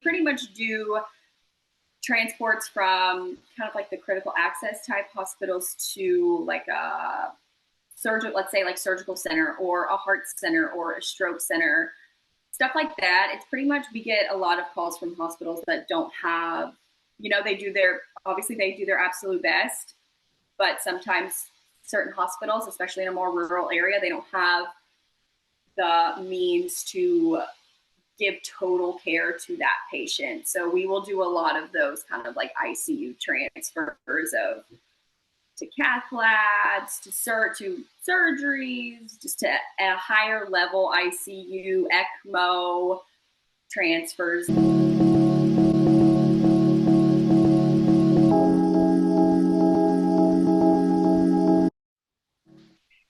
pretty much do transports from kind of like the critical access type hospitals to like a surgical, let's say like surgical center or a heart center or a stroke center, stuff like that. It's pretty much, we get a lot of calls from hospitals that don't have, they do obviously they do their absolute best, but sometimes certain hospitals, especially in a more rural area, they don't have the means to give total care to that patient. So we will do a lot of those kind of like ICU transfers to cath labs, to surgeries, just to a higher level ICU, ECMO transfers.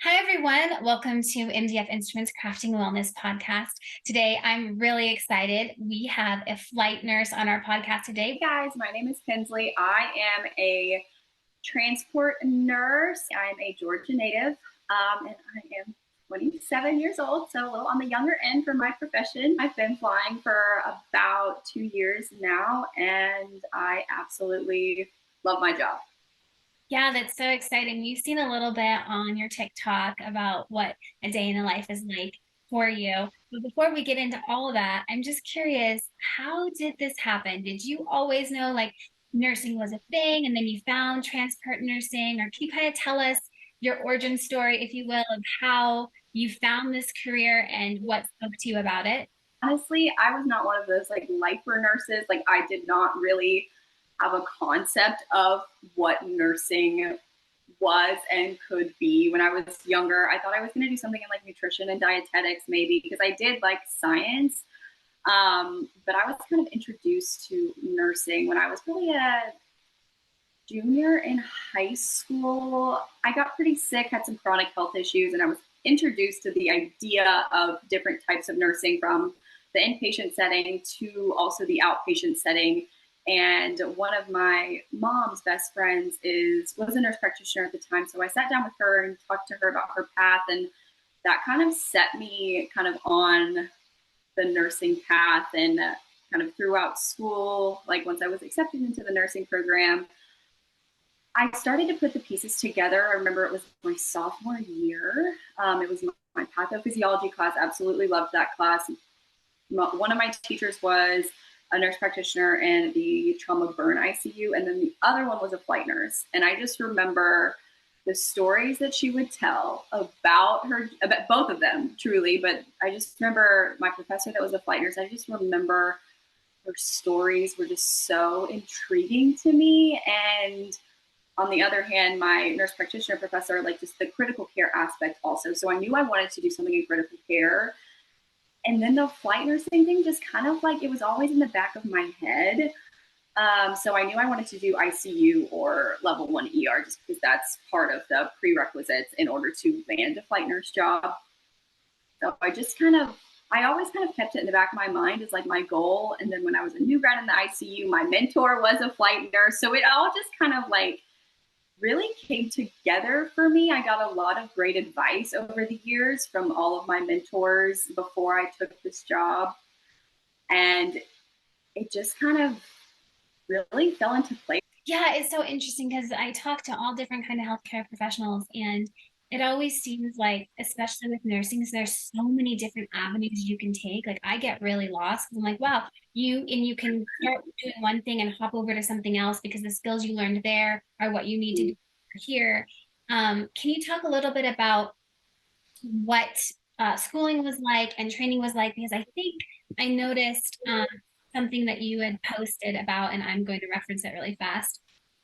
Hi, everyone. Welcome to MDF Instruments Crafting Wellness podcast. Today, I'm really excited. We have a flight nurse on our podcast today. Hey guys, my name is Hensley. I am a transport nurse. I'm a Georgia native, and I am 27 years old, so a little on the younger end for my profession. I've been flying for about 2 years now, and I absolutely love my job. Yeah, that's so exciting. We've seen a little bit on your TikTok about what a day in the life is like for you. But before we get into all of that, I'm just curious, how did this happen? Did you always know like nursing was a thing and then you found transport nursing? Or can you kind of tell us your origin story, if you will, of how you found this career and what spoke to you about it? Honestly, I was not one of those like lifer nurses. Like I did not really have a concept of what nursing was and could be. When I was younger, I thought I was going to do something in like nutrition and dietetics, maybe, because I did like science. But I was kind of introduced to nursing when I was really a junior in high school. I got pretty sick, had some chronic health issues, and I was introduced to the idea of different types of nursing, from the inpatient setting to also the outpatient setting. And one of my mom's best friends was a nurse practitioner at the time. So I sat down with her and talked to her about her path, and that kind of set me kind of on the nursing path. And kind of throughout school, like once I was accepted into the nursing program, I started to put the pieces together. I remember it was my sophomore year. It was my pathophysiology class. Absolutely loved that class. One of my teachers was a nurse practitioner in the trauma burn ICU, and then the other one was a flight nurse. And I just remember the stories that she would tell about both of them, truly. But I just remember my professor that was a flight nurse. I just remember her stories were just so intriguing to me. And on the other hand, my nurse practitioner professor, like just the critical care aspect also. So I knew I wanted to do something in critical care. And then the flight nursing thing just kind of like, it was always in the back of my head. So I knew I wanted to do ICU or level 1 ER, just because that's part of the prerequisites in order to land a flight nurse job. So I always kind of kept it in the back of my mind as like my goal. And then when I was a new grad in the ICU, my mentor was a flight nurse. So it all just kind of like really came together for me. I got a lot of great advice over the years from all of my mentors before I took this job. And it just kind of really fell into place. Yeah, it's so interesting because I talk to all different kind of healthcare professionals, and it always seems like, especially with nursing, so there's so many different avenues you can take. Like I get really lost because I'm like, wow, you can start doing one thing and hop over to something else because the skills you learned there are what you need to do here. Can you talk a little bit about what schooling was like and training was like? Because I think I noticed something that you had posted about, and I'm going to reference it really fast.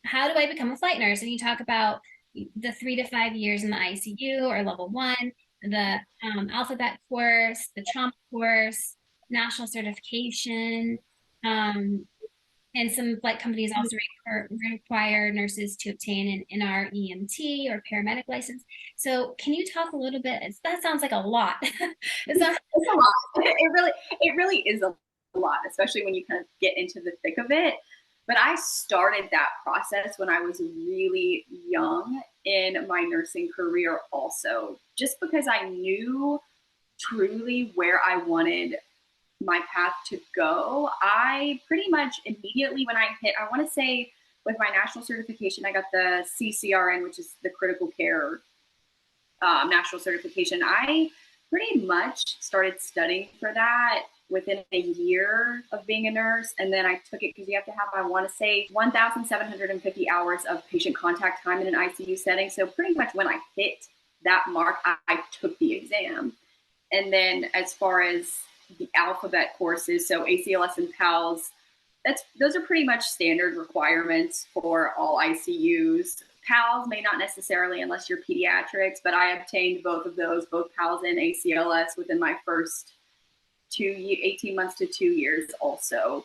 How do I become a flight nurse? And you talk about the 3 to 5 years in the ICU or level 1, the alphabet course, the trauma course, national certification. Um, and some flight companies also require nurses to obtain an NREMT or paramedic license. So can you talk a little bit? That sounds like a lot. It's a lot. It really is a lot, especially when you kind of get into the thick of it. But I started that process when I was really young in my nursing career also, just because I knew truly where I wanted my path to go, I pretty much immediately when I hit, I want to say with my national certification, I got the CCRN, which is the critical care national certification. I pretty much started studying for that within a year of being a nurse. And then I took it because you have to have, I want to say, 1,750 hours of patient contact time in an ICU setting. So pretty much when I hit that mark, I took the exam. And then as far as the alphabet courses, so ACLS and PALS, those are pretty much standard requirements for all ICUs. PALS may not necessarily unless you're pediatrics, but I obtained both of those, both PALS and ACLS within my first 18 months to 2 years also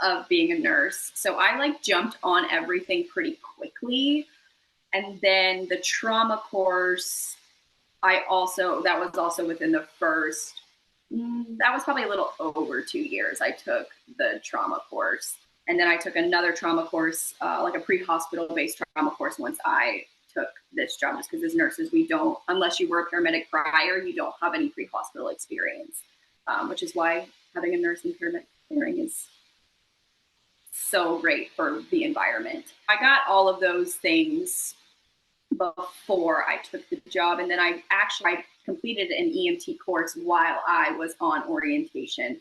of being a nurse. So I like jumped on everything pretty quickly. And then the trauma course, that was also within the first, that was probably a little over 2 years. I took the trauma course. And then I took another trauma course, like a pre-hospital based trauma course once I took this job, just because as nurses, we don't, unless you were a paramedic prior, you don't have any pre-hospital experience, which is why having a nurse in paramedic caring is so great for the environment. I got all of those things before I took the job. And then I completed an EMT course while I was on orientation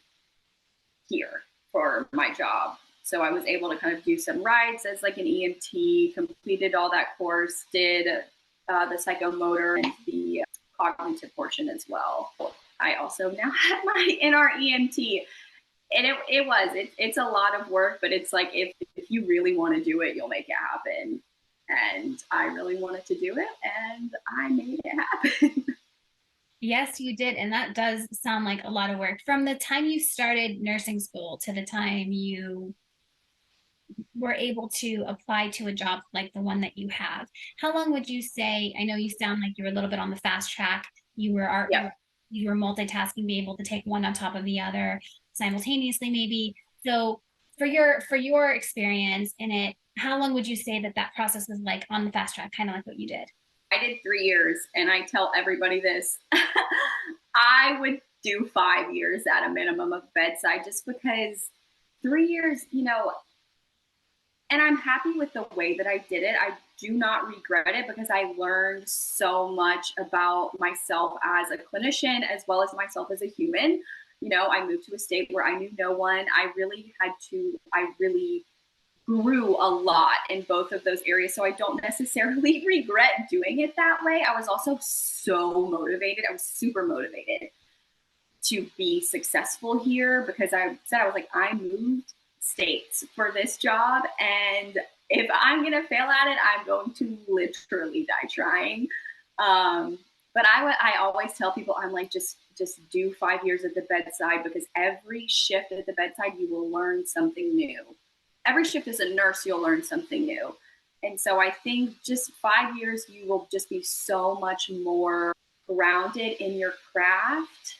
here for my job. So I was able to kind of do some rides as like an EMT, completed all that course, did the psychomotor and the cognitive portion as well. I also now have my NR EMT. And it's a lot of work, but it's like, if you really want to do it, you'll make it happen. And I really wanted to do it, and I made it happen. Yes, you did. And that does sound like a lot of work. From the time you started nursing school to the time you were able to apply to a job like the one that you have, how long would you say? I know you sound like you were a little bit on the fast track. Yeah. You were multitasking, being able to take one on top of the other simultaneously, maybe. So for your experience in it, how long would you say that that process was like on the fast track, kind of like what you did? I did 3 years, and I tell everybody this. I would do 5 years at a minimum of bedside, just because 3 years, and I'm happy with the way that I did it. I do not regret it because I learned so much about myself as a clinician as well as myself as a human. I moved to a state where I knew no one. I really grew a lot in both of those areas. So I don't necessarily regret doing it that way. I was also so motivated. I was super motivated to be successful here because I was like, I moved states for this job. And if I'm going to fail at it, I'm going to literally die trying. But I always tell people, I'm like, just do 5 years at the bedside, because every shift at the bedside, you will learn something new. Every shift as a nurse, you'll learn something new. And so I think just 5 years, you will just be so much more grounded in your craft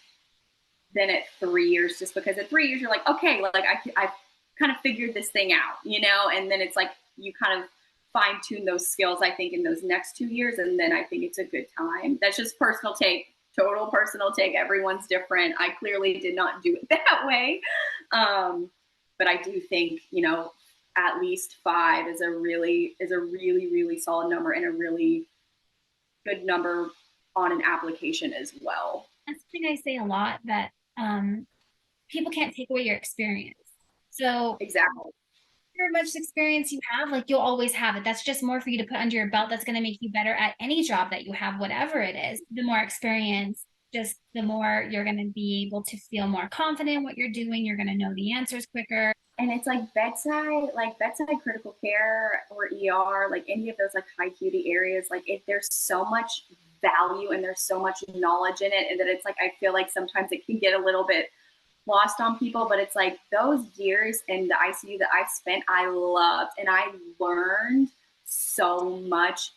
than at 3 years, just because at 3 years, you're like, okay, like I've kind of figured this thing out, and then it's like you kind of fine tune those skills, I think, in those next 2 years. And then I think it's a good time. That's just personal take, total personal take. Everyone's different. I clearly did not do it that way. But I do think, at least 5 is a really, really solid number, and a really good number on an application as well. That's something I say a lot, that people can't take away your experience. So Exactly. however much experience you have, like you'll always have it. That's just more for you to put under your belt. That's going to make you better at any job that you have, whatever it is. The more experience, just the more you're going to be able to feel more confident in what you're doing. You're going to know the answers quicker. And it's like bedside critical care or ER, like any of those like high acuity areas, like there's so much value and there's so much knowledge in it, and that it's like, I feel like sometimes it can get a little bit lost on people, but it's like those years in the ICU that I spent, I loved, and I learned so much.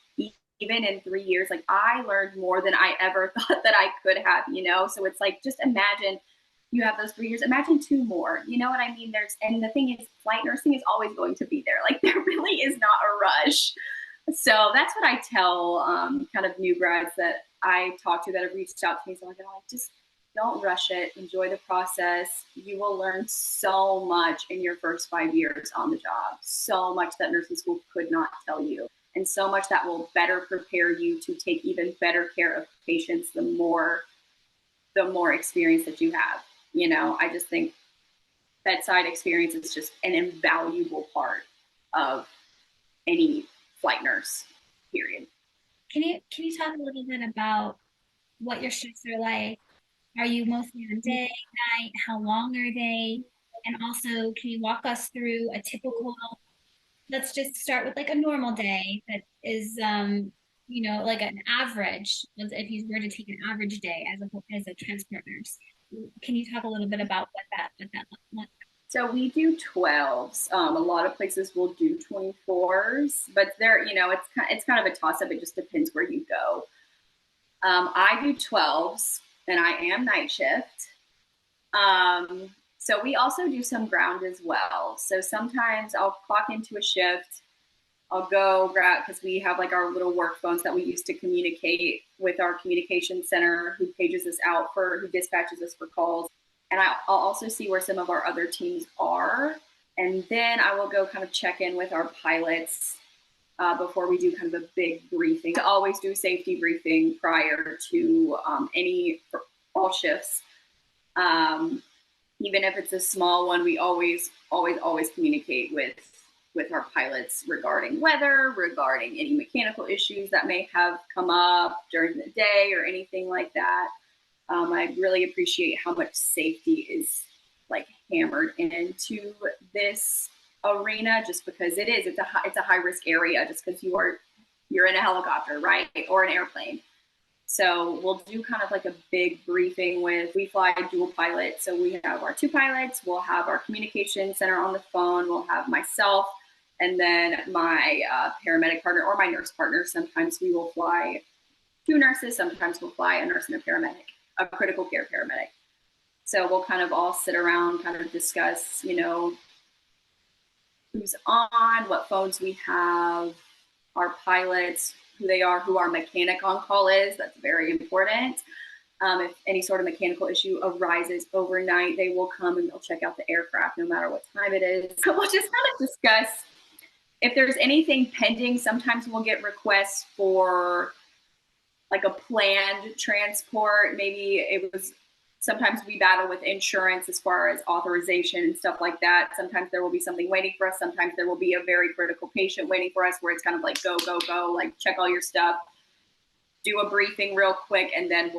Even in 3 years, like I learned more than I ever thought that I could have, So it's like, just imagine you have those 3 years, imagine 2 more, you know what I mean? And the thing is, flight nursing is always going to be there. Like there really is not a rush. So that's what I tell kind of new grads that I talk to that have reached out to me. So I'm like, just don't rush it. Enjoy the process. You will learn so much in your first 5 years on the job. So much that nursing school could not tell you. And so much that will better prepare you to take even better care of patients the more experience that you have. I just think bedside experience is just an invaluable part of any flight nurse, period. Can you talk a little bit about what your shifts are like? Are you mostly on day, night? How long are they? And also, can you walk us through a typical, let's just start with like a normal day that is, like an average, if you were to take an average day as a transport nurse. Can you talk a little bit about what that looks like? So we do 12s. A lot of places will do 24s, but it's kind of a toss up. It just depends where you go. I do 12s, and I am night shift. So we also do some ground as well. So sometimes I'll clock into a shift. I'll go grab, because we have like our little work phones that we use to communicate with our communication center who who dispatches us for calls. And I'll also see where some of our other teams are. And then I will go kind of check in with our pilots before we do kind of a big briefing. I always do safety briefing prior to all shifts. Even if it's a small one, we always communicate with our pilots regarding weather, regarding any mechanical issues that may have come up during the day or anything like that. I really appreciate how much safety is like hammered into this arena, just because it's a high risk area, just because you're in a helicopter, right, or an airplane. So we'll do kind of like a big briefing we fly dual pilot. So we have our two pilots, we'll have our communication center on the phone, we'll have myself, and then my paramedic partner or my nurse partner. Sometimes we will fly two nurses, sometimes we'll fly a nurse and a paramedic, a critical care paramedic. So we'll kind of all sit around, kind of discuss, who's on, what phones we have, our pilots, who they are, who our mechanic on call is. That's very important. If any sort of mechanical issue arises overnight, they will come and they'll check out the aircraft no matter what time it is. So we'll just kind of discuss if there's anything pending. Sometimes we'll get requests for like a planned transport. Sometimes we battle with insurance as far as authorization and stuff like that. Sometimes there will be something waiting for us. Sometimes there will be a very critical patient waiting for us where it's kind of like, go, go, go, like check all your stuff, do a briefing real quick, and then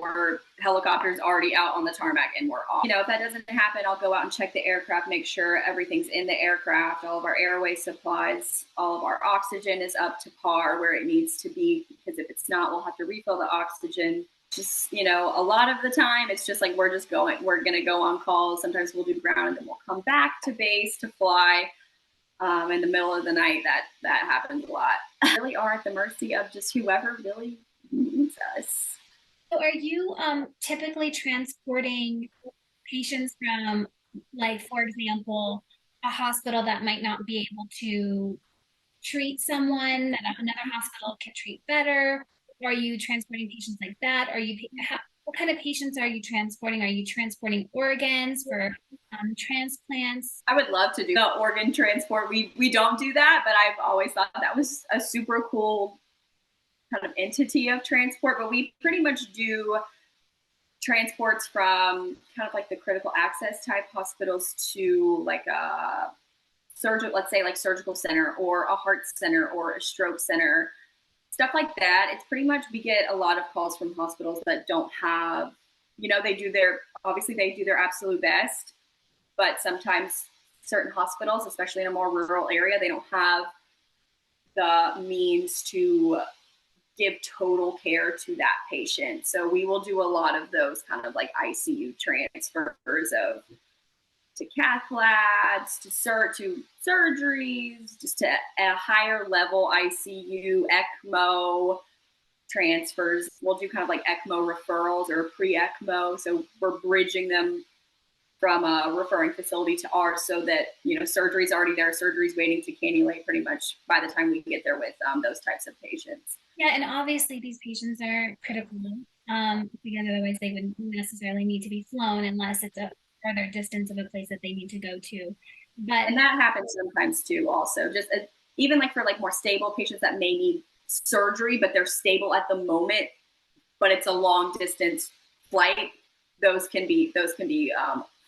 helicopter's already out on the tarmac and we're off. If that doesn't happen, I'll go out and check the aircraft, make sure everything's in the aircraft, all of our airway supplies, all of our oxygen is up to par where it needs to be, because if it's not, we'll have to refill the oxygen. Just, a lot of the time it's just like we're going to go on calls. Sometimes we'll do ground and then we'll come back to base to fly in the middle of the night. That happens a lot. We really are at the mercy of just whoever really needs us. So are you typically transporting patients from, like, for example, a hospital that might not be able to treat someone that another hospital can treat better? Or are you transporting patients like that? What kind of patients are you transporting? Are you transporting organs for transplants? I would love to do the organ transport. We don't do that, but I've always thought that was a super cool kind of entity of transport. But we pretty much do transports from kind of like the critical access type hospitals to like a let's say like surgical center or a heart center or a stroke center, stuff like that. It's pretty much, we get a lot of calls from hospitals that don't have, they do their absolute best, but sometimes certain hospitals, especially in a more rural area, they don't have the means to give total care to that patient. So we will do a lot of those kind of like ICU transfers to cath labs, to surgeries, just to a higher level ICU, ECMO transfers. We'll do kind of like ECMO referrals or pre-ECMO. So we're bridging them from a referring facility to ours, so that, surgery's already there, surgery's waiting to cannulate pretty much by the time we get there with those types of patients. Yeah, and obviously these patients are critical. because otherwise they wouldn't necessarily need to be flown unless it's a further distance of a place that they need to go to. But And that happens sometimes too, also. Just even like for like more stable patients that may need surgery, but they're stable at the moment, but it's a long distance flight. Those can be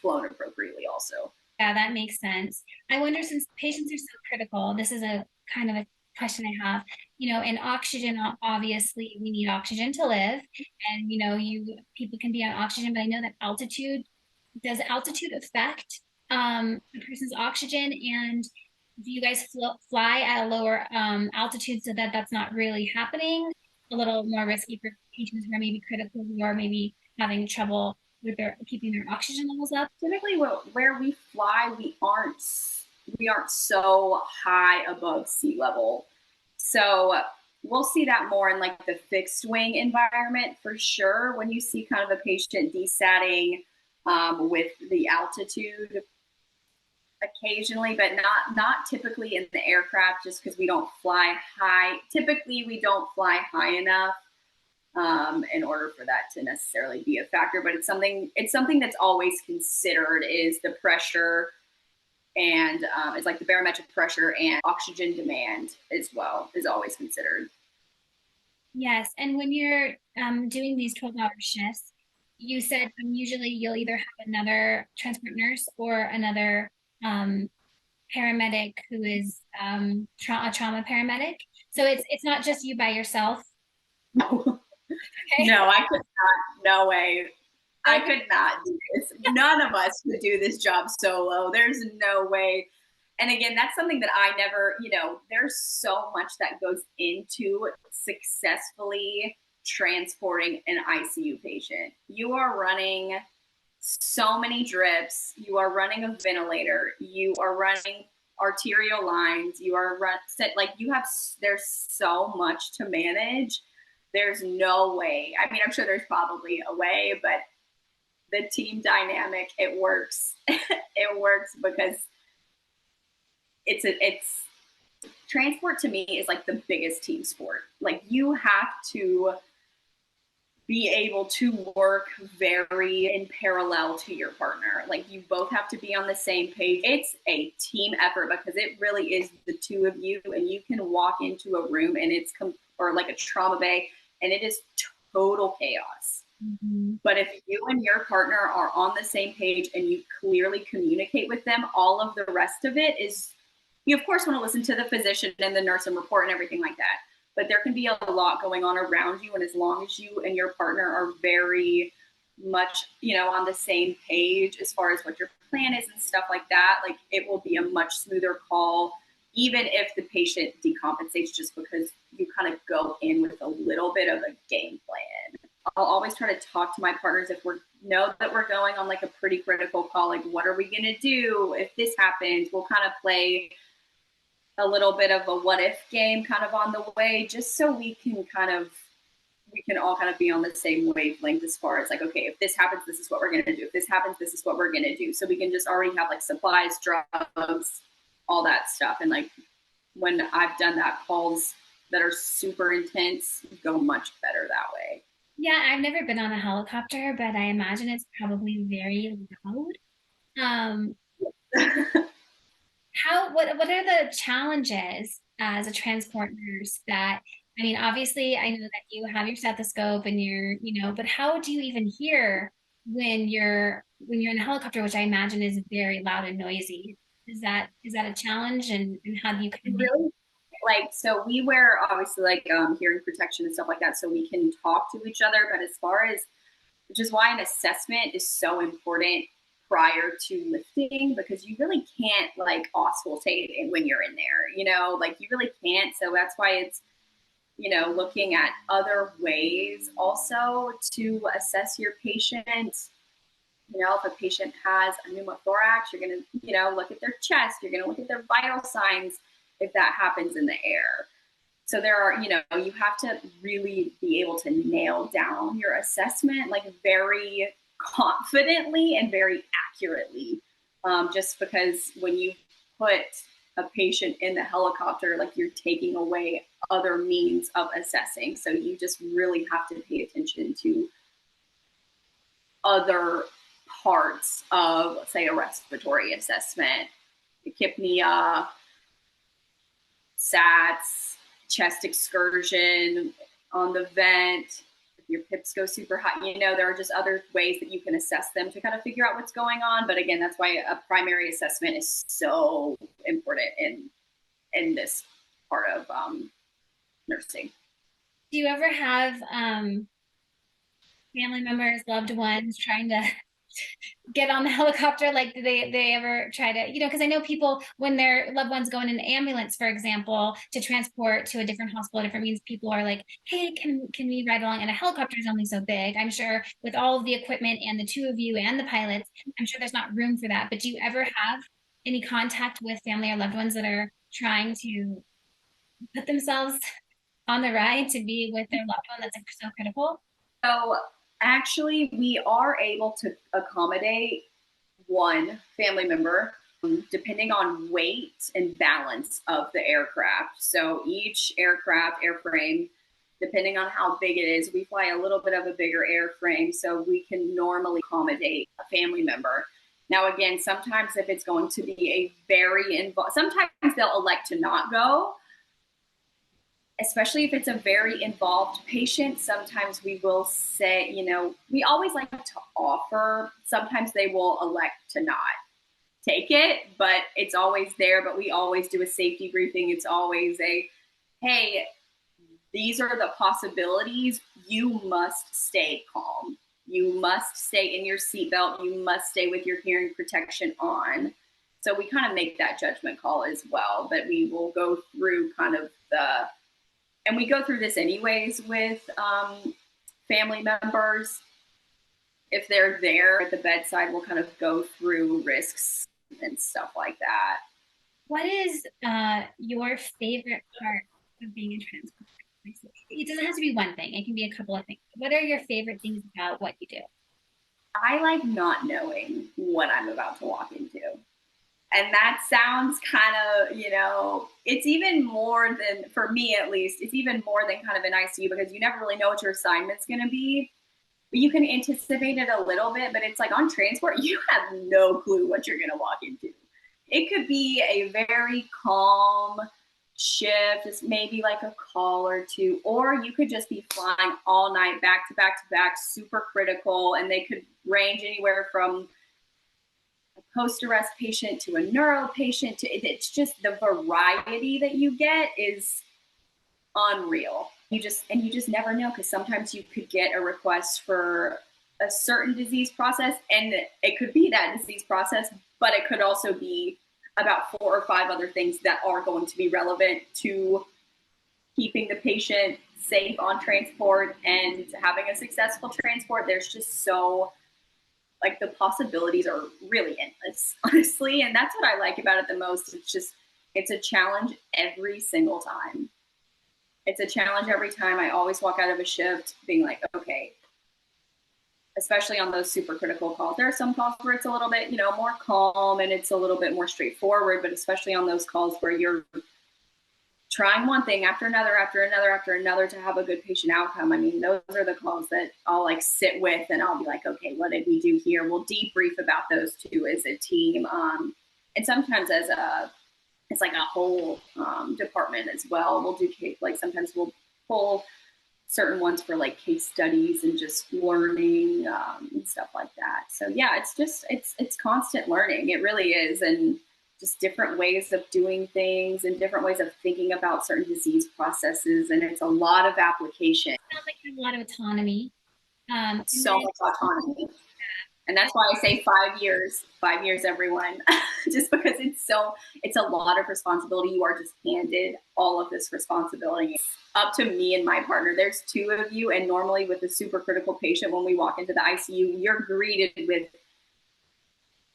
flown appropriately also. yeah, that makes sense. I wonder, since patients are so critical, this is a kind of a question I have. In oxygen, obviously we need oxygen to live, and you people can be on oxygen, but I know that altitude does altitude affect a person's oxygen, and do you guys fly at a lower altitude so that that's not really happening? A little more risky for patients who are maybe critical or maybe having trouble with their keeping their oxygen levels up. Typically, where we fly, we aren't so high above sea level, so we'll see that more in like the fixed wing environment for sure. When you see kind of a patient desatting with the altitude occasionally, but not typically in the aircraft, just because we don't fly high. Typically, we don't fly high enough in order for that to necessarily be a factor. But it's something that's always considered, is the pressure, and it's like the barometric pressure and oxygen demand as well is always considered. Yes, and when you're doing these 12-hour shifts, you said usually you'll either have another transport nurse or another um, paramedic who is a trauma paramedic. So it's not just you by yourself. No, Okay. no, I could not. No way. I Okay. could not do this. None of us could do this job solo. There's no way. And again, that's something that I never, there's so much that goes into successfully transporting an ICU patient. You are running so many drips, you are running a ventilator, you are running arterial lines, there's so much to manage. There's no way. I mean, I'm sure there's probably a way, but the team dynamic, it works. It works because it's transport to me is like the biggest team sport. Like, you have to be able to work very in parallel to your partner. Like, you both have to be on the same page. It's a team effort because it really is the two of you, and you can walk into a room and or like a trauma bay, and it is total chaos. Mhm. But if you and your partner are on the same page and you clearly communicate with them, all of the rest of it is, you of course want to listen to the physician and the nurse and report and everything like that. But there can be a lot going on around you. And as long as you and your partner are very much, on the same page as far as what your plan is and stuff like that, like, it will be a much smoother call, even if the patient decompensates, just because you kind of go in with a little bit of a game plan. I'll always try to talk to my partners if we know that we're going on like a pretty critical call. Like, what are we going to do if this happens? We'll kind of play a little bit of a what if game kind of on the way, just so we can all kind of be on the same wavelength as far as like, okay, if this happens, this is what we're going to do. If this happens, this is what we're going to do. So we can just already have like supplies, drugs, all that stuff. And like, when I've done that, calls that are super intense go much better that way. Yeah, I've never been on a helicopter, but I imagine it's probably very loud. Um, what are the challenges as a transport nurse that, I mean, obviously I know that you have your stethoscope and but how do you even hear when you're in a helicopter, which I imagine is very loud and noisy? Is that a challenge, and how do you kind of do? Really, like, so we wear obviously like hearing protection and stuff like that so we can talk to each other. But as far as, which is why an assessment is so important prior to lifting, because you really can't like auscultate it when you're in there, like, you really can't. So that's why it's, looking at other ways also to assess your patient. If a patient has a pneumothorax, you're going to, look at their chest, you're going to look at their vital signs if that happens in the air. So there are, you have to really be able to nail down your assessment like very confidently and very accurately. Just because when you put a patient in the helicopter, like you're taking away other means of assessing. So you just really have to pay attention to other parts of, let's say, a respiratory assessment, tachypnea, SATs, chest excursion on the vent. If your pips go super high, you know, there are just other ways that you can assess them to kind of figure out what's going on. But again, that's why a primary assessment is so important in this part of nursing. Do you ever have family members, loved ones trying to get on the helicopter? Like, do they ever try to, because I know people, when their loved ones go in an ambulance, for example, to transport to a different hospital, different means, people are like, hey, can we ride along? And a helicopter is only so big. I'm sure with all of the equipment and the two of you and the pilots, I'm sure there's not room for that. But do you ever have any contact with family or loved ones that are trying to put themselves on the ride to be with their loved one that's so critical? So actually, we are able to accommodate one family member depending on weight and balance of the aircraft. So each aircraft, airframe, depending on how big it is, we fly a little bit of a bigger airframe, so we can normally accommodate a family member. Now, again, sometimes if it's going to be a very involved, sometimes they'll elect to not go, especially if it's a very involved patient. Sometimes we will say, we always like to offer, sometimes they will elect to not take it, but it's always there. But we always do a safety briefing. It's always hey, these are the possibilities. You must stay calm. You must stay in your seatbelt. You must stay with your hearing protection on. So we kind of make that judgment call as well, but we will go through kind of and we go through this anyways with family members. If they're there at the bedside, we'll kind of go through risks and stuff like that. What is your favorite part of being a transport? It doesn't have to be one thing. It can be a couple of things. What are your favorite things about what you do? I like not knowing what I'm about to walk into. And that sounds kind of, it's even more than, for me at least, it's even more than kind of an ICU, because you never really know what your assignment's going to be. But you can anticipate it a little bit, but it's like on transport, you have no clue what you're going to walk into. It could be a very calm shift, just maybe like a call or two, or you could just be flying all night, back to back to back, super critical, and they could range anywhere from a post-arrest patient to a neuro patient. It's just the variety that you get is unreal. You just never know, because sometimes you could get a request for a certain disease process, and it could be that disease process, but it could also be about 4 or 5 other things that are going to be relevant to keeping the patient safe on transport and having a successful transport. There's just so, like, the possibilities are really endless, honestly. And that's what I like about it the most. It's a challenge every single time. It's a challenge every time. I always walk out of a shift being like, okay, especially on those super critical calls. There are some calls where it's a little bit, more calm and it's a little bit more straightforward, but especially on those calls where you're trying one thing after another, after another, after another to have a good patient outcome. I mean, those are the calls that I'll like sit with, and I'll be like, okay, what did we do here? We'll debrief about those two as a team. And sometimes it's like a whole department as well. We'll do sometimes we'll pull certain ones for like case studies and just learning and stuff like that. So yeah, it's constant learning. It really is. And just different ways of doing things and different ways of thinking about certain disease processes. And it's a lot of application. It sounds like you have a lot of autonomy. So much autonomy. And that's why I say 5 years, everyone, just because it's a lot of responsibility. You are just handed all of this responsibility. It's up to me and my partner. There's 2 of you. And normally with a super critical patient, when we walk into the ICU, you're greeted with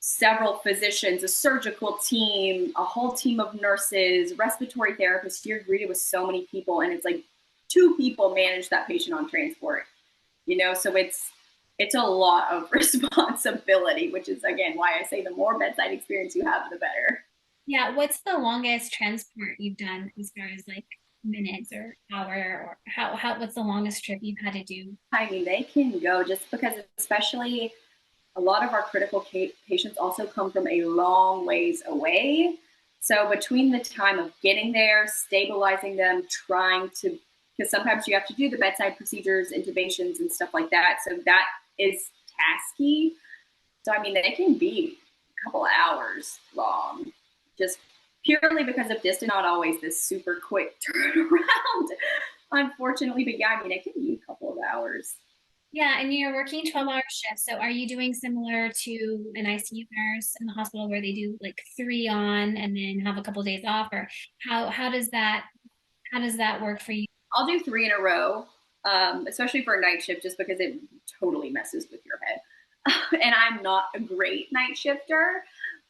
several physicians, a surgical team, a whole team of nurses, respiratory therapists. You're greeted with so many people. And it's like 2 people manage that patient on transport, so it's a lot of responsibility, which is, again, why I say the more bedside experience you have, the better. Yeah, what's the longest transport you've done as far as like minutes or hour or how what's the longest trip you've had to do? I mean, they can go just because, especially a lot of our critical patients also come from a long ways away. So between the time of getting there, stabilizing them, trying to, because sometimes you have to do the bedside procedures, intubations, and stuff like that. So that is tasky. So I mean, they can be a couple of hours long, just purely because of distance. Not always this super quick turnaround, unfortunately. But yeah, I mean, it can be a couple of hours. Yeah, and you're working 12-hour shifts. So are you doing similar to an ICU nurse in the hospital where they do like three on and then have a couple of days off? Or how does that work for you? I'll do three in a row, especially for a night shift, just because it totally messes with your head. And I'm not a great night shifter,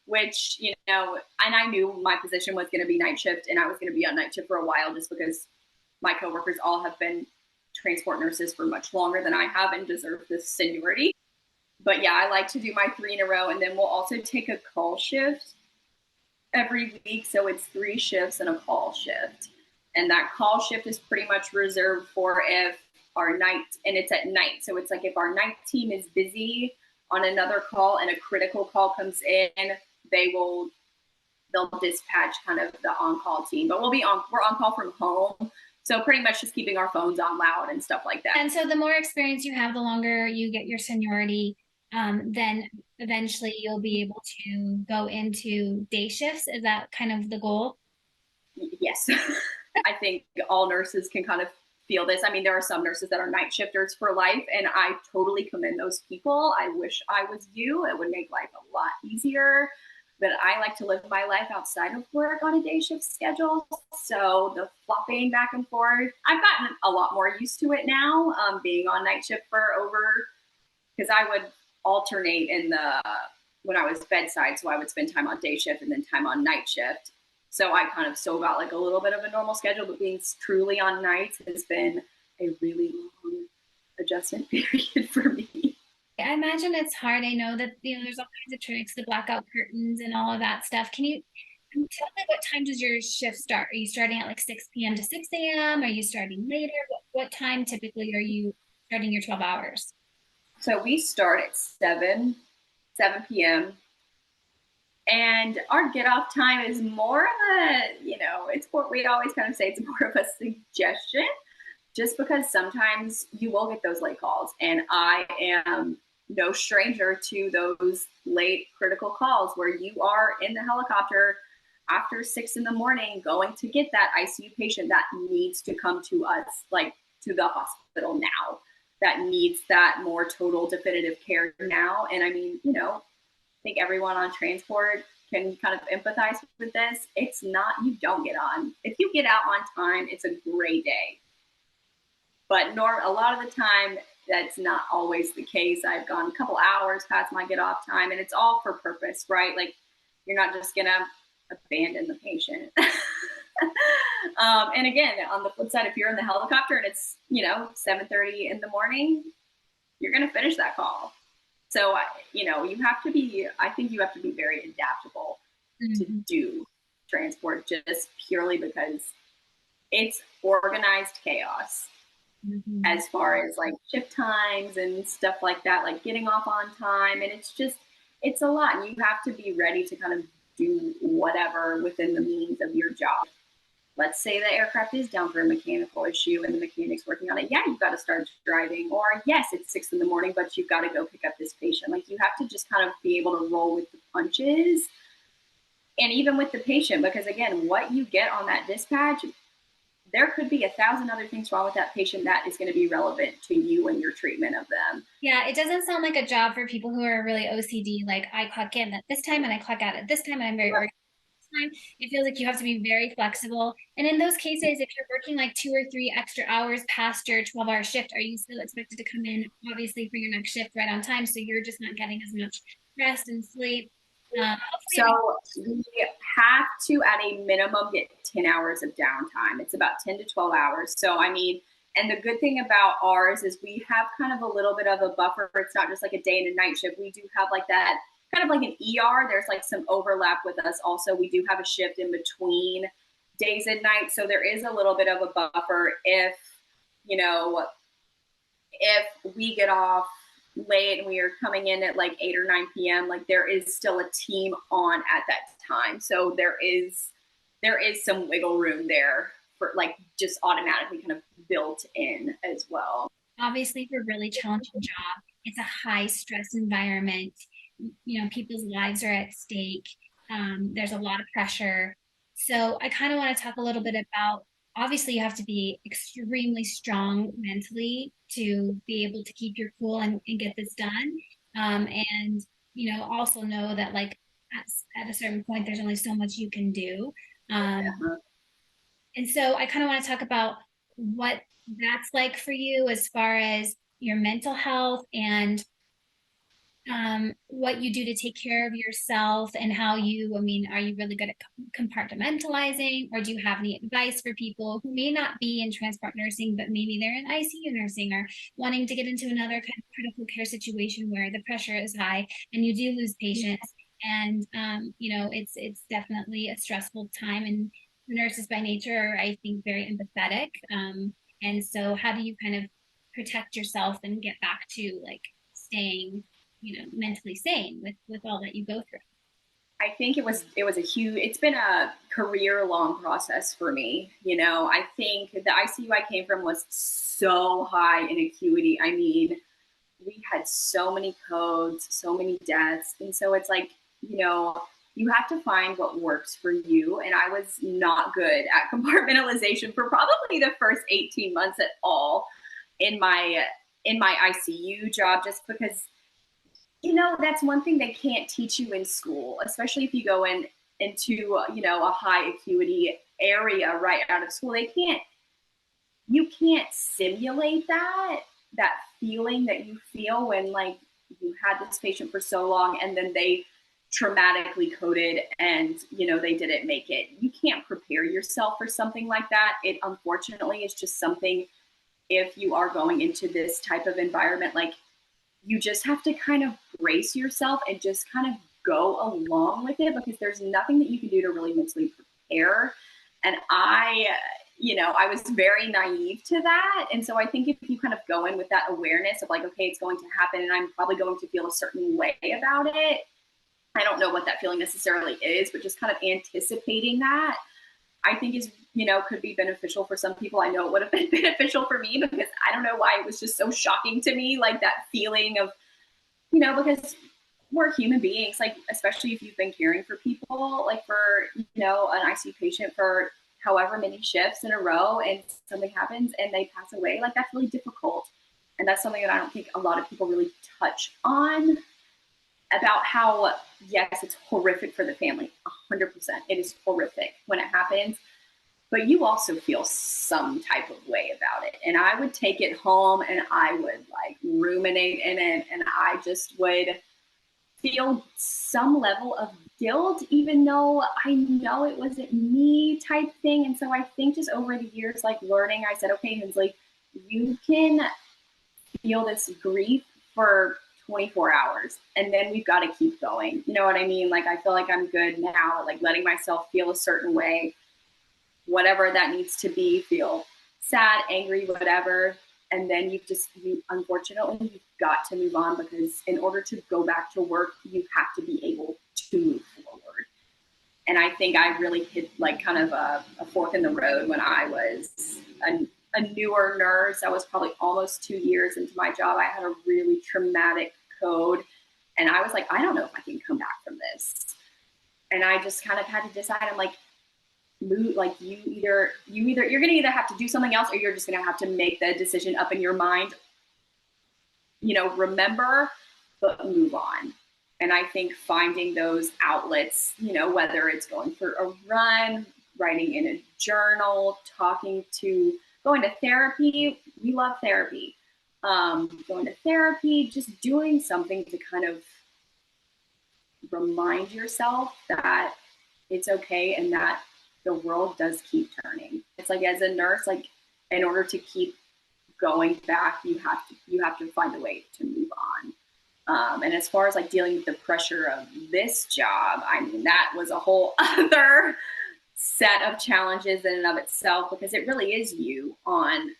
which, and I knew my position was going to be night shift and I was going to be on night shift for a while just because my coworkers all have been transport nurses for much longer than I have and deserve this seniority. But yeah, I like to do my three in a row, and then we'll also take a call shift every week. So it's three shifts and a call shift. And that call shift is pretty much reserved for if our night, and it's at night. So it's like if our night team is busy on another call and a critical call comes in, they'll dispatch kind of the on-call team. But we're on call from home. So pretty much just keeping our phones on loud and stuff like that. And so the more experience you have, the longer you get your seniority, then eventually you'll be able to go into day shifts. Is that kind of the goal? Yes. I think all nurses can kind of feel this. I mean, there are some nurses that are night shifters for life, and I totally commend those people. I wish I was you. It would make life a lot easier. But I like to live my life outside of work on a day shift schedule. So the flopping back and forth, I've gotten a lot more used to it now, being on night shift for over, because I would alternate when I was bedside. So I would spend time on day shift and then time on night shift. So I kind of still got like a little bit of a normal schedule, but being truly on nights has been a really long adjustment period for me. I imagine it's hard. I know that there's all kinds of tricks, the blackout curtains and all of that stuff. Can you tell me what time does your shift start? Are you starting at like 6 p.m. to 6 a.m.? Are you starting later? What time typically are you starting your 12 hours? So we start at 7 p.m. And our get off time is more of we always kind of say it's more of a suggestion, just because sometimes you will get those late calls. And I am no stranger to those late critical calls where you are in the helicopter after 6 in the morning going to get that ICU patient that needs to come to us, like to the hospital now, that needs that more total definitive care now. And I mean, I think everyone on transport can kind of empathize with this. It's not, you don't get on. If you get out on time, it's a great day. But a lot of the time, that's not always the case. I've gone a couple hours past my get off time, and it's all for purpose, right? Like, you're not just going to abandon the patient. And again, on the flip side, if you're in the helicopter and it's, 7:30 in the morning, you're going to finish that call. So, I think you have to be very adaptable to do transport, just purely because it's organized chaos as far as like shift times and stuff like that, like getting off on time. And it's a lot. And you have to be ready to kind of do whatever within the means of your job. Let's say the aircraft is down for a mechanical issue and the mechanic's working on it. Yeah, you've got to start driving. Or yes, it's 6 in the morning, but you've got to go pick up this patient. Like, you have to just kind of be able to roll with the punches. And even with the patient, because again, what you get on that dispatch, there could be 1,000 other things wrong with that patient that is going to be relevant to you and your treatment of them. Yeah, it doesn't sound like a job for people who are really OCD. Like, I clock in at this time and I clock out at this time, and I'm very organized time. It feels like you have to be very flexible. And in those cases, if you're working like 2 or 3 extra hours past your 12-hour shift, are you still expected to come in, obviously, for your next shift right on time? So you're just not getting as much rest and sleep. So we have to, at a minimum, get 10 hours of downtime. It's about 10 to 12 hours. So, I mean, and the good thing about ours is we have kind of a little bit of a buffer. It's not just like a day and a night shift. We do have like that kind of like an ER. There's like some overlap with us also. We do have a shift in between days and nights. So there is a little bit of a buffer if, you know, if we get off late and we are coming in at like 8 or 9 p.m., like there is still a team on at that time. So there is some wiggle room there for like just automatically kind of built in as well. Obviously, for a really challenging job, it's a high stress environment. You know, people's lives are at stake. There's a lot of pressure. So I kind of want to talk a little bit about, obviously you have to be extremely strong mentally to be able to keep your cool and get this done. And, you know, also know that like at a certain point, there's only so much you can do. Yeah. And so I kind of want to talk about what that's like for you as far as your mental health and what you do to take care of yourself and how you, I mean, are you really good at compartmentalizing, or do you have any advice for people who may not be in transport nursing, but maybe they're in ICU nursing or wanting to get into another kind of critical care situation where the pressure is high and you do lose patients and you know, it's definitely a stressful time, and nurses by nature are, I think, very empathetic. And so how do you kind of protect yourself and get back to like staying, you know, mentally sane with all that you go through? I think it was a huge, it's been a career long process for me. You know, I think the ICU I came from was so high in acuity. I mean, we had so many codes, so many deaths. And so it's like, you know, you have to find what works for you. And I was not good at compartmentalization for probably the first 18 months at all in my ICU job, just because, you know, that's one thing they can't teach you in school, especially if you go into, you know, a high acuity area right out of school. You can't simulate that feeling that you feel when like you had this patient for so long and then they traumatically coded and, you know, they didn't make it. You can't prepare yourself for something like that. It unfortunately is just something, if you are going into this type of environment, like you just have to kind of brace yourself and just kind of go along with it, because there's nothing that you can do to really mentally prepare. And you know, I was very naive to that. And so I think if you kind of go in with that awareness of like, okay, it's going to happen and I'm probably going to feel a certain way about it. I don't know what that feeling necessarily is, but just kind of anticipating that, I think is, you know, could be beneficial for some people. I know it would have been beneficial for me, because I don't know why it was just so shocking to me, like that feeling of, you know, because we're human beings, like, especially if you've been caring for people, like for, you know, an ICU patient for however many shifts in a row and something happens and they pass away, like that's really difficult. And that's something that I don't think a lot of people really touch on, about how, yes, it's horrific for the family, 100%. It is horrific when it happens, but you also feel some type of way about it. And I would take it home and I would like ruminate in it, and I just would feel some level of guilt, even though I know it wasn't me type thing. And so I think just over the years, like learning, I said, okay, Hensley, you can feel this grief for 24 hours and then we've got to keep going. You know what I mean? Like, I feel like I'm good now, like letting myself feel a certain way, whatever that needs to be, feel sad, angry, whatever. And then unfortunately, you've got to move on, because in order to go back to work, you have to be able to move forward. And I think I really hit like kind of a fork in the road when I was a newer nurse. I was probably almost 2 years into my job. I had a really traumatic code. And I was like, I don't know if I can come back from this. And I just kind of had to decide, I'm like, move, like you're gonna either have to do something else, or you're just gonna have to make the decision up in your mind, you know, remember, but move on. And I think finding those outlets, you know, whether it's going for a run, writing in a journal, going to therapy. We love therapy. Going to therapy, just doing something to kind of remind yourself that it's okay and that the world does keep turning. It's like, as a nurse, like in order to keep going back, you have to find a way to move on. And as far as like dealing with the pressure of this job, I mean, that was a whole other set of challenges in and of itself, because it really is you on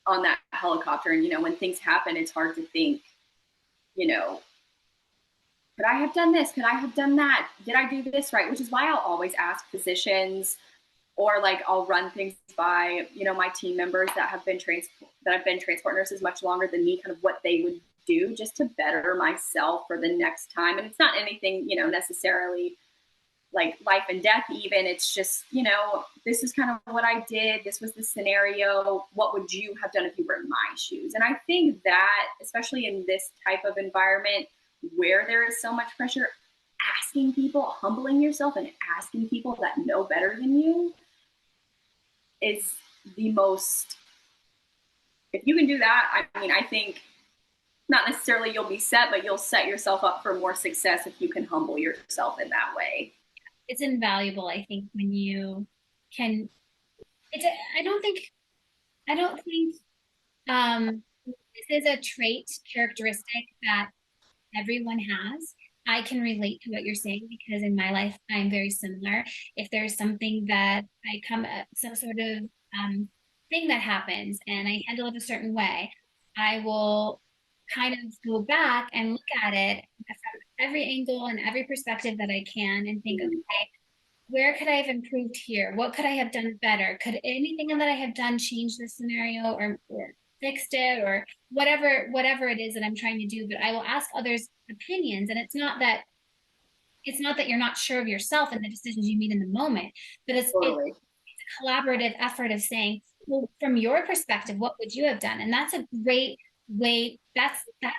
that helicopter. And, when things happen, it's hard to think, you know, could I have done this? Could I have done that? Did I do this right? Which is why I'll always ask physicians, or like I'll run things by, my team members that have been transport nurses much longer than me, kind of what they would do just to better myself for the next time. And it's not anything, necessarily like life and death even. It's just, this is kind of what I did. This was the scenario. What would you have done if you were in my shoes? And I think that, especially in this type of environment where there is so much pressure, asking people, humbling yourself and asking people that know better than you is the most, if you can do that, I mean, I think not necessarily you'll be set, but you'll set yourself up for more success if you can humble yourself in that way. It's invaluable, I think, when you can. It's. I don't think this is a trait characteristic that everyone has. I can relate to what you're saying because in my life I'm very similar. If there's something that I come at some sort of thing that happens and I handle it a certain way, I will kind of go back and look at it from every angle and every perspective that I can and think, okay, where could I have improved here? What could I have done better? Could anything that I have done change the scenario or fixed it or whatever it is that I'm trying to do? But I will ask others' opinions, and it's not that you're not sure of yourself and the decisions you made in the moment, but it's Totally. a collaborative effort of saying, well, from your perspective, what would you have done? And that's a great way. That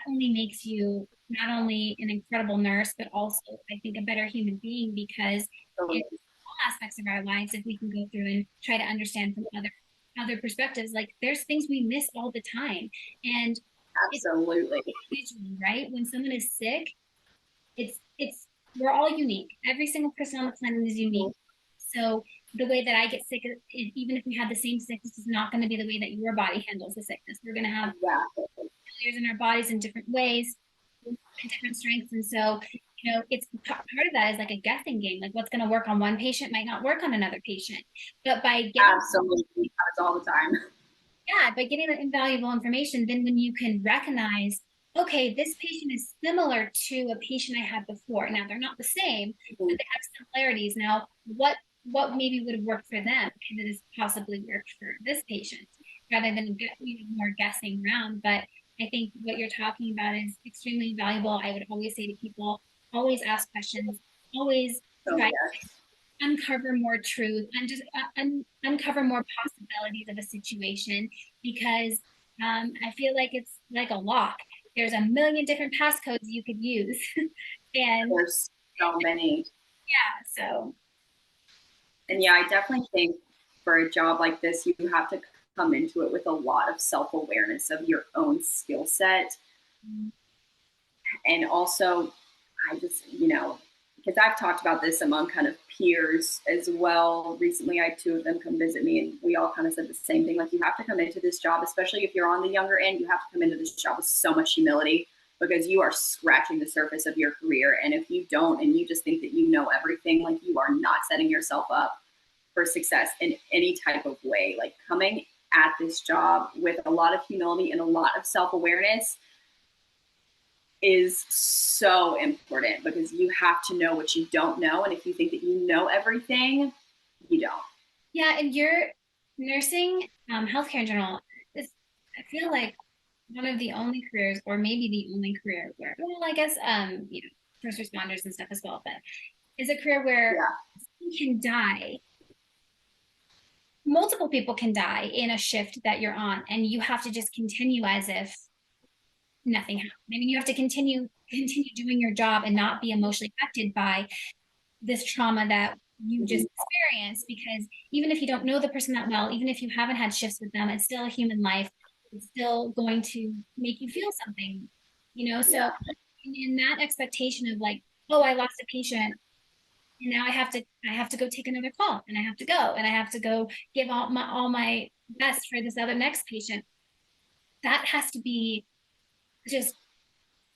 only makes you not only an incredible nurse, but also I think a better human being because Totally. in all aspects of our lives, if we can go through and try to understand from other perspectives, like there's things we miss all the time. And it's Absolutely. right. When someone is sick, it's we're all unique. Every single person on the planet is unique. So the way that I get sick, even if we have the same sickness, is not going to be the way that your body handles the sickness. We're going to have Exactly. failures in our bodies in different ways and different strengths. And so, it's part of that is like a guessing game. Like what's going to work on one patient might not work on another patient. But by getting Absolutely. Happens all the time. yeah, by getting that invaluable information, then when you can recognize, okay, this patient is similar to a patient I had before. Now they're not the same, but they have similarities. Now, what maybe would have worked for them can this possibly work for this patient, rather than more guessing around. But I think what you're talking about is extremely valuable. I would always say to people, always ask questions, always So try yes. uncover more truth and just uncover more possibilities of a situation because I feel like it's like a lock. There's a million different passcodes you could use. And There's so many. yeah, so And it's yeah, I definitely think for a job like this, you have to come into it with a lot of self awareness of your own skill set. And also, I just, because I've talked about this among kind of peers as well. Recently, I had two of them come visit me, and we all kind of said the same thing. Like, you have to come into this job, especially if you're on the younger end, you have to come into this job with so much humility because you are scratching the surface of your career. And if you don't, and you just think that you know everything, like, you are not setting yourself up for success in any type of way. Like, coming at this job with a lot of humility and a lot of self awareness is so important because you have to know what you don't know. And if you think that you know everything, you don't. yeah, and your nursing, healthcare in general, is I feel like one of the only careers, or maybe the only career where, well, I guess first responders and stuff as well, but is a career where Yeah. you can die multiple people can die in a shift that you're on and you have to just continue as if nothing happened. I mean, you have to continue doing your job and not be emotionally affected by this trauma that you just experienced because even if you don't know the person that well, even if you haven't had shifts with them, it's still a human life. It's still going to make you feel something, so Yeah. in that expectation of like, oh, I lost a patient and now I have to go take another call and I have to go and I have to go give all my best for this other next patient. That has to be just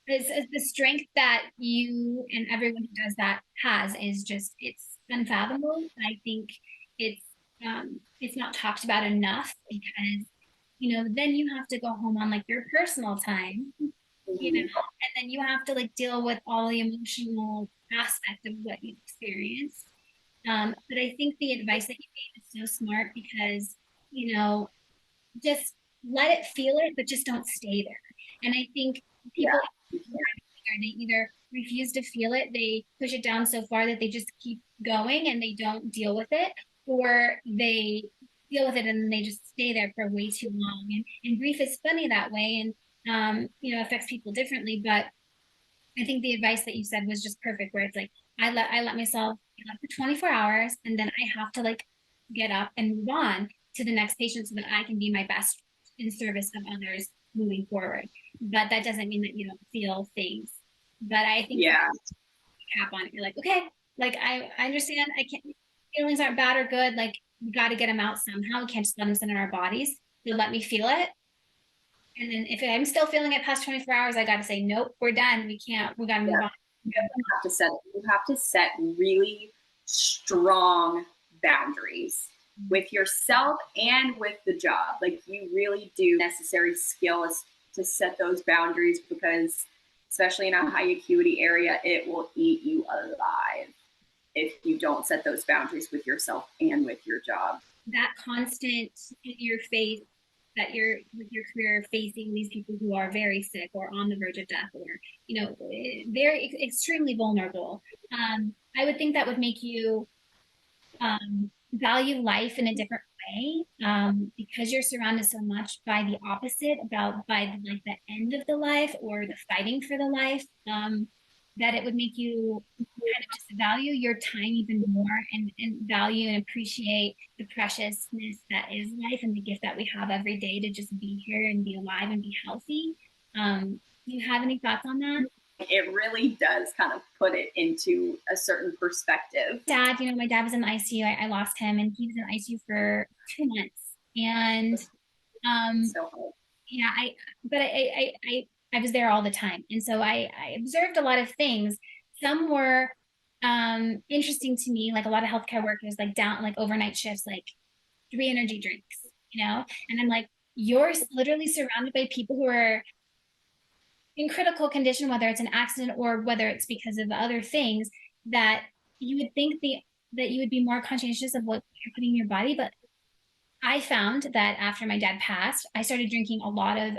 it's the strength that you and everyone who does that has is just it's unfathomable. I think it's not talked about enough because then you have to go home on like your personal time, Mhm. and then you have to like deal with all the emotional aspect of what you've experienced. But I think the advice that you gave is so smart because, you know, just let it feel it, but just don't stay there. And I think people Yeah. they either refuse to feel it, they push it down so far that they just keep going and they don't deal with it, or they deal with it and they just stay there for way too long. And grief is funny that way and affects people differently. But I think the advice that you said was just perfect, where it's like I let myself feel up for 24 hours and then I have to like get up and move on to the next patient so that I can be my best in service of others moving forward. But that doesn't mean that you don't feel things. But I think Yeah. cap on it, you're like, okay, like I understand I can't feelings aren't bad or good. Like we gotta get them out somehow. We can't just let them sit in our bodies. So let me feel it. And then if I'm still feeling it past 24 hours, I gotta say, nope, we're done. We can't, we gotta Yeah. move on. You have to set really strong boundaries with yourself and with the job. Like you really do necessary skills to set those boundaries because especially in a high acuity area, it will eat you alive if you don't set those boundaries with yourself and with your job. That constant in your face that you're with your career facing these people who are very sick or on the verge of death or they're extremely vulnerable. I would think that would make you value life in a different way because you're surrounded so much by the opposite about by like the end of the life or the fighting for the life that it would make you kind of just value your time even more and value and appreciate the preciousness that is life and the gift that we have every day to just be here and be alive and be healthy. Do you have any thoughts on that? It really does kind of put it into a certain perspective. My dad was in the ICU. I lost him and he was in the ICU for 2 months. And um, So yeah, but I was there all the time. And so I observed a lot of things. Some were interesting to me, like a lot of healthcare workers, like down, like overnight shifts, like 3 energy drinks. And I'm like, you're literally surrounded by people who are in critical condition, whether it's an accident or whether it's because of other things, that you would think that you would be more conscientious of what you're putting in your body. But I found that after my dad passed, I started drinking a lot of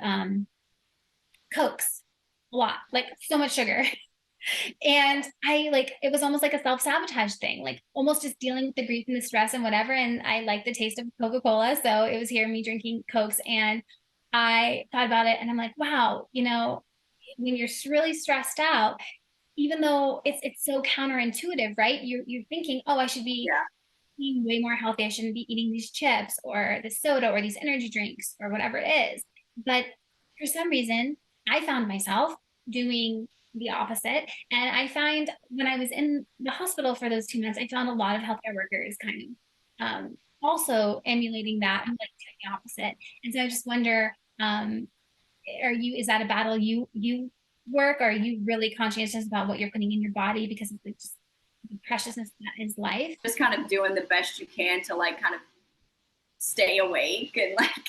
Cokes, a lot, like so much sugar. And I like it was almost like a self-sabotage thing, like almost just dealing with the grief and the stress and whatever. And I like the taste of Coca-Cola. So it was here me drinking Cokes. And I thought about it and I'm like, wow, when you're really stressed out, even though it's so counterintuitive, right? You're thinking, oh, I should be yeah, eating way more healthy. I shouldn't be eating these chips or this soda or these energy drinks or whatever it is. But for some reason, I found myself doing the opposite. And I find when I was in the hospital for those 2 months, I found a lot of healthcare workers kind of also emulating that and like doing the opposite. And so I just wonder, is that a battle you work? Or are you really conscientious about what you're putting in your body because of just the preciousness that is life? just kind of doing the best you can to like kind of stay awake and like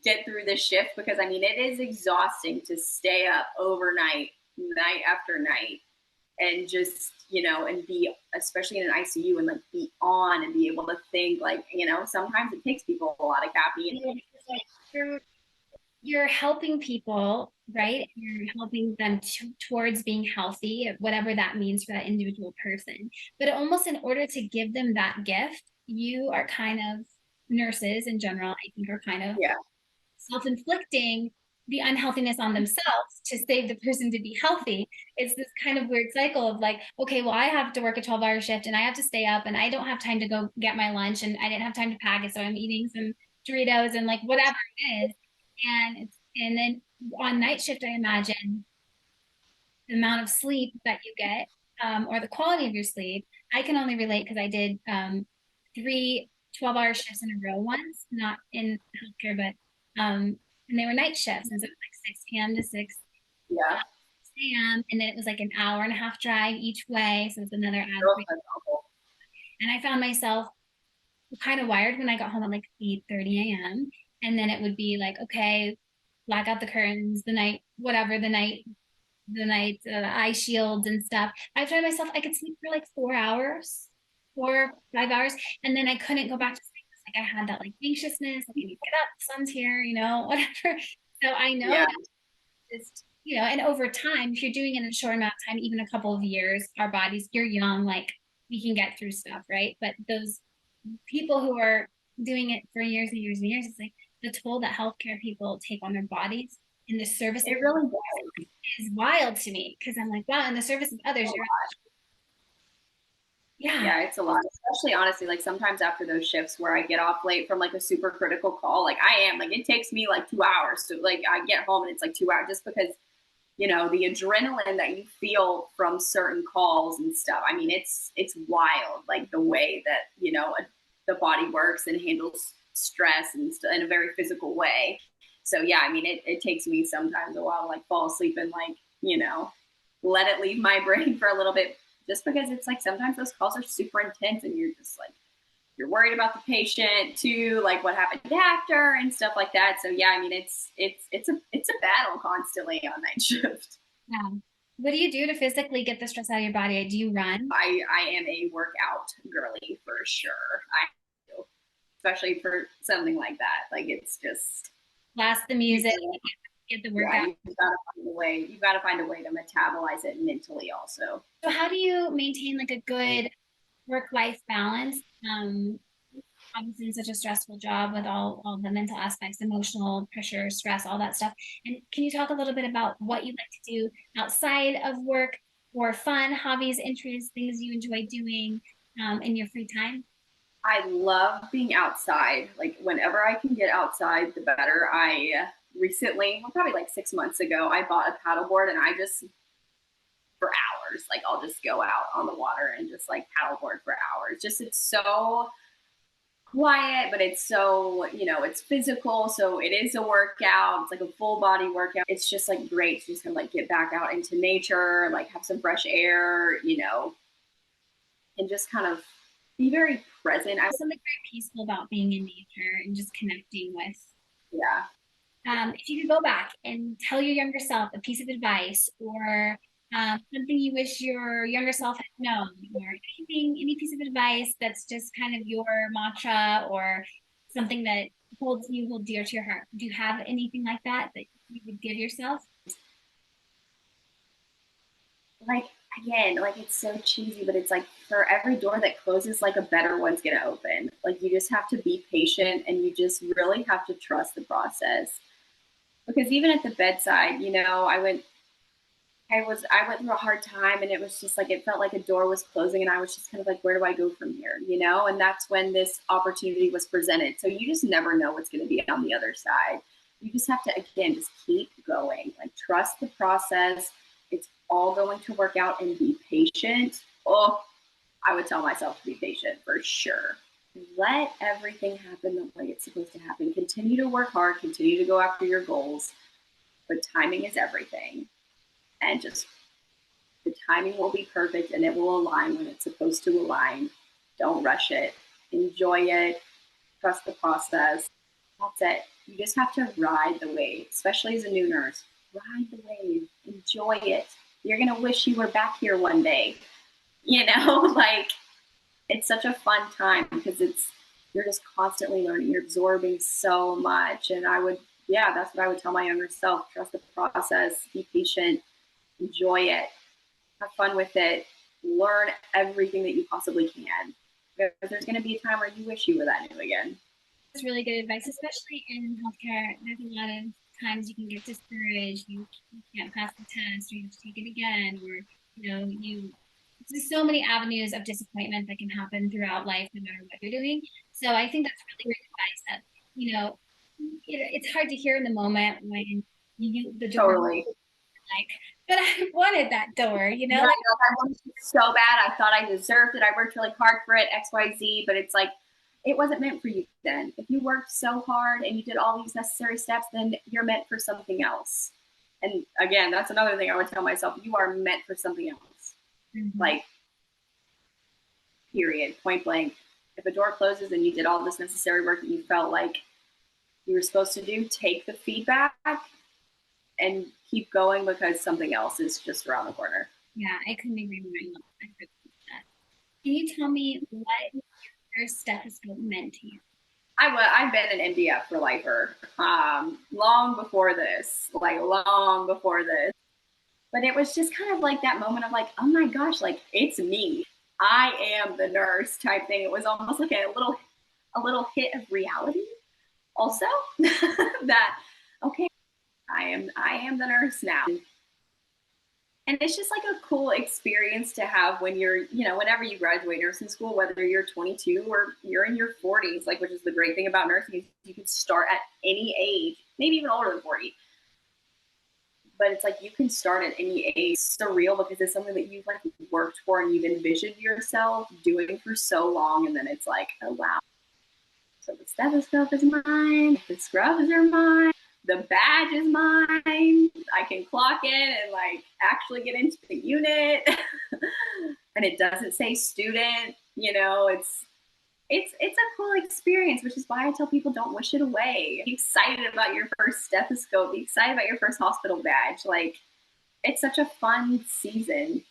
get through the shift because I mean it is exhausting to stay up overnight, night after night, and just and be especially in an ICU and like be on and be able to think like sometimes it takes people a lot of caffeine. You're you're helping people, right? You're helping them towards being healthy, whatever that means for that individual person. But almost in order to give them that gift, you are kind of nurses in general, I think, are kind of Yeah, self-inflicting the unhealthiness on themselves to save the person to be healthy. It's this kind of weird cycle of like, okay, well, I have to work a 12-hour shift and I have to stay up and I don't have time to go get my lunch and I didn't have time to pack it. So I'm eating some Doritos and like whatever it is. And then on night shift, I imagine the amount of sleep that you get or the quality of your sleep. I can only relate because I did three 12-hour shifts in a row once, not in healthcare, but and they were night shifts. And so it was like 6 p.m. to 6 yeah, a.m. and then it was like an hour and a half drive each way. So it's another hour. Oh, that's awful. And I found myself kind of wired when I got home at like 8:30 a.m. And then it would be like, okay, black out the curtains, the night, whatever, eye shields and stuff. I found myself, I could sleep for like 4 hours, 4, 5 hours, and then I couldn't go back to sleep. It's like I had that like anxiousness, like I need to get up, the sun's here, whatever. So I know Yeah. that just, and over time, if you're doing it in a short amount of time, even a couple of years, our bodies, you're young, like we can get through stuff, right? But those people who are doing it for years and years and years, it's like the toll that healthcare people take on their bodies in the service It really does. is wild to me because I'm like, wow, in the service of others, you're, yeah, Yeah, it's a lot, especially honestly, like sometimes after those shifts where I get off late from like a super critical call, like I am, like it takes me like 2 hours to like I get home and it's like 2 hours just because, the adrenaline that you feel from certain calls and stuff. I mean, it's wild, like the way that, the body works and handles stress and in a very physical way. So yeah, I mean, it takes me sometimes a while to like fall asleep and like, let it leave my brain for a little bit just because it's like sometimes those calls are super intense and you're just like you're worried about the patient too, like what happened after and stuff like that. So yeah, I mean it's a battle constantly on night shift. yeah. What do you do to physically get the stress out of your body? Do you run? I am a workout girly for sure. I do, especially for something like that. Like it's just Blast the you, music, get the yeah, workout. you gotta find a way. You gotta find a way to metabolize it mentally also. So how do you maintain like a good work-life balance? Obviously in such a stressful job with all the mental aspects, emotional pressure, stress, all that stuff. And can you talk a little bit about what you like to do outside of work for fun, hobbies, interests, things you enjoy doing in your free time? I love being outside. Like whenever I can get outside, the better. I recently, well, probably like 6 months ago, I bought a paddleboard and I just for hours, like I'll just go out on the water and just like paddleboard for hours. Just it's so quiet, but it's so, it's physical. So it is a workout. It's like a full body workout. It's just like great to just kind of like get back out into nature, like have some fresh air, and just kind of be very present. There's something very peaceful about being in nature and just connecting with. Yeah, If you could go back and tell your younger self a piece of advice or something you wish your younger self had known, or anything, any piece of advice that's just kind of your mantra or something that hold dear to your heart. Do you have anything like that that you would give yourself? like again, like it's so cheesy, but it's like for every door that closes, like a better one's gonna open. Like you just have to be patient and you just really have to trust the process. Because even at the bedside, I went through a hard time and it was just like it felt like a door was closing and I was just kind of like, where do I go from here? And that's when this opportunity was presented. So you just never know what's gonna be on the other side. You just have to again just keep going. Like trust the process. It's all going to work out and be patient. Oh, I would tell myself to be patient for sure. Let everything happen the way it's supposed to happen. Continue to work hard, continue to go after your goals, but timing is everything. And just the timing will be perfect and it will align when it's supposed to align. Don't rush it. Enjoy it. Trust the process. That's it. You just have to ride the wave, especially as a new nurse. Ride the wave. Enjoy it. You're going to wish you were back here one day. Like it's such a fun time because you're just constantly learning. You're absorbing so much. And yeah, that's what I would tell my younger self. Trust the process. Be patient. Enjoy it. Have fun with it. Learn everything that you possibly can. Because there's going to be a time where you wish you were that new again. That's really good advice, especially in healthcare. There's a lot of times you can get discouraged, you can't pass the test, or you have to take it again, or there's so many avenues of disappointment that can happen throughout life, no matter what you're doing. So I think that's really great advice. That it's hard to hear in the moment when the door Totally. like, but I wanted that door, Yeah, like I wanted it so bad. I thought I deserved it. I worked really hard for it, XYZ, but it's like, it wasn't meant for you then. If you worked so hard and you did all these necessary steps, then you're meant for something else. And again, that's another thing I would tell myself, you are meant for something else. Mm-hmm. Like, period, point blank. If a door closes and you did all this necessary work that you felt like you were supposed to do, take the feedback and keep going, because something else is just around the corner. Yeah, I couldn't agree more. Can you tell me what your stethoscope meant to you? I've been an MDF for lifer, long before this, like long before this. But it was just kind of like that moment of like, oh my gosh, like it's me. I am the nurse type thing. It was almost like a little hit of reality also that, okay, I am the nurse now. And it's just like a cool experience to have when you're, you know, whenever you graduate nursing school, whether you're 22 or you're in your 40s, like, which is the great thing about nursing, is you can start at any age, maybe even older than 40. But it's like you can start at any age. It's surreal because it's something that you've like worked for and you've envisioned yourself doing for so long, and then it's like, oh wow. So the stethoscope is mine, the scrubs are mine, the badge is mine. I can clock in and like actually get into the unit. And it doesn't say student, you know, it's a cool experience, which is why I tell people don't wish it away. Be excited about your first stethoscope, be excited about your first hospital badge. Like, it's such a fun season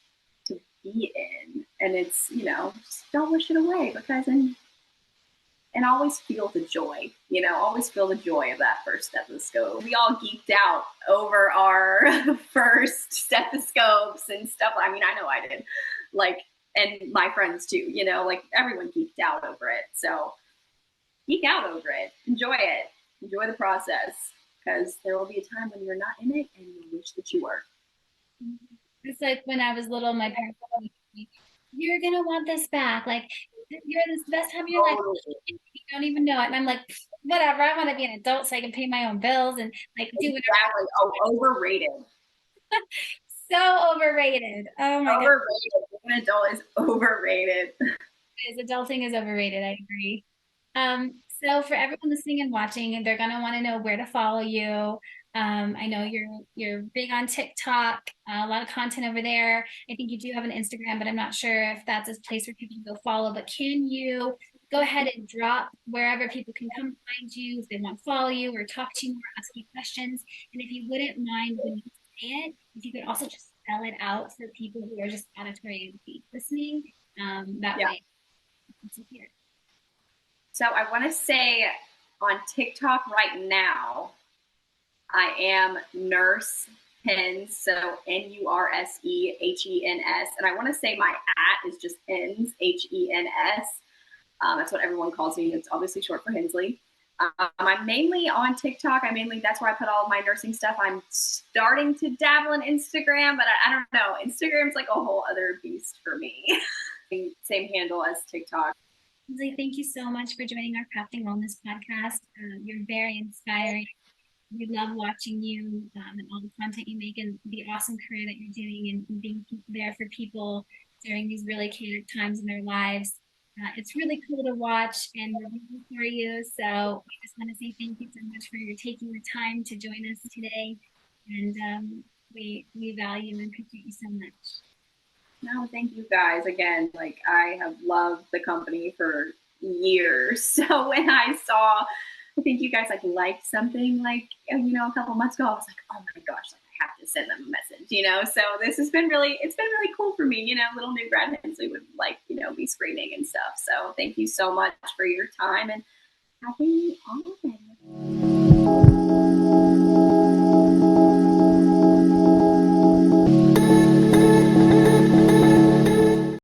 to be in. And it's, you know, just don't wish it away, because and always feel the joy, you know, always feel the joy of that first stethoscope. We all geeked out over our first stethoscopes and stuff. I mean, I know I did, like, and my friends too, you know, like everyone geeked out over it. So geek out over it, enjoy the process, because there will be a time when you're not in it and you wish that you were. It's like when I was little, my parents told me, "You're gonna want this back. Like, this the best time of your life. You don't even know it." And I'm like, whatever. I want to be an adult so I can pay my own bills and like do whatever. Exactly. Oh, overrated. So overrated. Oh my God. Overrated. Being an adult is overrated. Adulting is overrated. I agree. So for everyone listening and watching, they're gonna want to know where to follow you. I know you're big on TikTok, a lot of content over there. I think you do have an Instagram, but I'm not sure if that's a place where people can go follow. But can you go ahead and drop wherever people can come find you if they want to follow you or talk to you or ask you questions? And if you wouldn't mind when you say it, if you could also just spell it out for people who are just auditory listening, that Yeah. way. So I want to say on TikTok right now, I am Nurse Hens, so NURSEHENS, and I want to say my @ is just Hens, HENS. That's what everyone calls me. It's obviously short for Hensley. I'm mainly on TikTok. That's where I put all of my nursing stuff. I'm starting to dabble in Instagram, but I don't know. Instagram's like a whole other beast for me. Same handle as TikTok. Hensley, thank you so much for joining our Crafting Wellness podcast. You're very inspiring. We love watching you and all the content you make and the awesome career that you're doing and being there for people during these really chaotic times in their lives. It's really cool to watch and we're rooting for you. So I just want to say thank you so much for your taking the time to join us today. And we value and appreciate you so much. No, thank you guys again. Like, I have loved the company for years. So when I saw, I think you guys like liked something like, you know, a couple months ago, I was like, oh my gosh, like I have to send them a message, you know? So this has been it's been really cool for me, you know, little new grad Hensley would like, you know, be screaming and stuff. So thank you so much for your time and having me on.